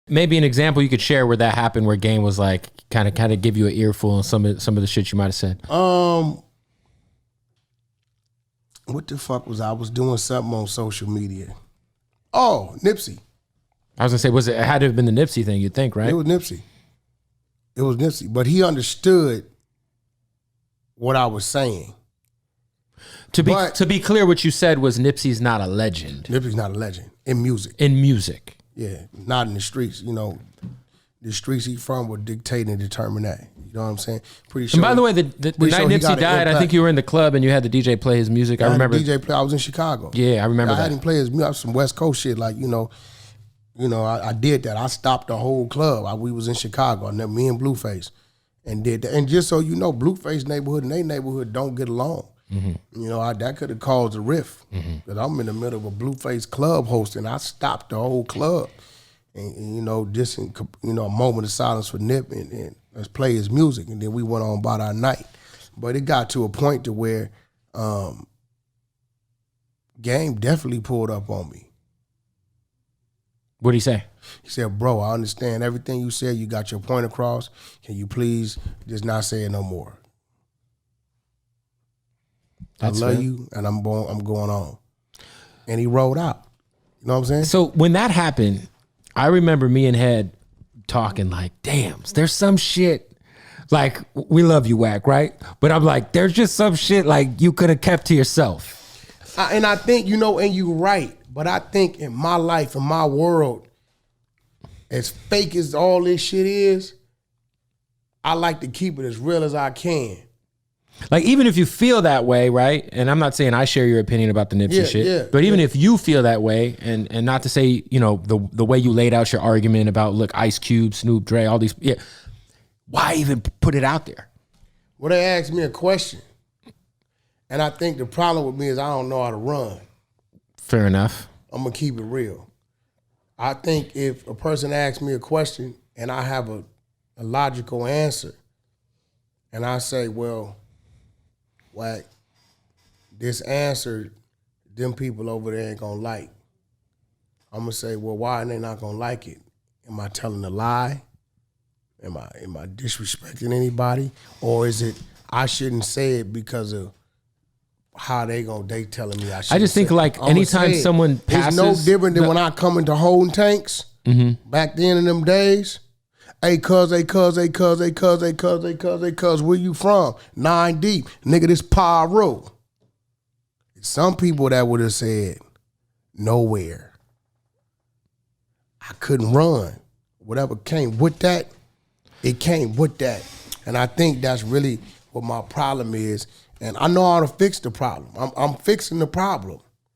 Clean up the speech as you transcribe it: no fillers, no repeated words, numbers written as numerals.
Maybe an example you could share where that happened, where Game was like kind of give you an earful on some of the shit you might have said. What the fuck was I was doing something on social media? Oh, Nipsey. I was gonna say, it had to have been the Nipsey thing, you'd think, right? It was Nipsey. But he understood what I was saying. To be clear, what you said was Nipsey's not a legend. Nipsey's not a legend in music. In music. Yeah, not in the streets. You know, the streets he from would dictate and determine that. You know what I'm saying? Pretty sure. And by the way, the night Nipsey died, I think you were in the club and you had the DJ play his music. I remember. I was in Chicago. Yeah, I remember that. I had him play his music, some West Coast shit. Like, I did that. I stopped the whole club. We was in Chicago, and then me and Blueface, and did that. And just so you know, Blueface neighborhood and their neighborhood don't get along. Mm-hmm. That could have caused a rift. Because I'm in the middle of a Blueface club hosting. I stopped the whole club. And just in, a moment of silence for Nip and let's play his music. And then we went on about our night. But it got to a point to where Game definitely pulled up on me. What'd he say? He said, bro, I understand everything you said. You got your point across. Can you please just not say it no more? That's I love fair. you, and I'm going on. And he rolled out. You know what I'm saying? So when that happened, I remember me and Head talking like, damn, there's some shit. Like, we love you, Wack, right? But I'm like, there's just some shit like you could have kept to yourself. And I think, and you're right, but I think in my life, in my world, as fake as all this shit is, I like to keep it as real as I can. Like, even if you feel that way, right? And I'm not saying I share your opinion about the Nipsey shit, but even if you feel that way, and not to say, the way you laid out your argument about, look, Ice Cube, Snoop, Dre, all these, why even put it out there? Well, they asked me a question. And I think the problem with me is I don't know how to run. Fair enough. I'm going to keep it real. I think if a person asks me a question and I have a logical answer, and I say, well, Wack, this answer, them people over there ain't gonna like. I'm gonna say, well, why are they not gonna like it? Am I telling a lie? Am I disrespecting anybody? Or is it I shouldn't say it because of how they telling me I shouldn't? I just think like anytime someone passes, it's no different than when I come into holding tanks back then in them days. Hey, cuz, where you from? 9 deep. Nigga, this Pyro. Some people that would have said, nowhere. I couldn't run. Whatever came with that, it came with that. And I think that's really what my problem is. And I know how to fix the problem. I'm fixing the problem.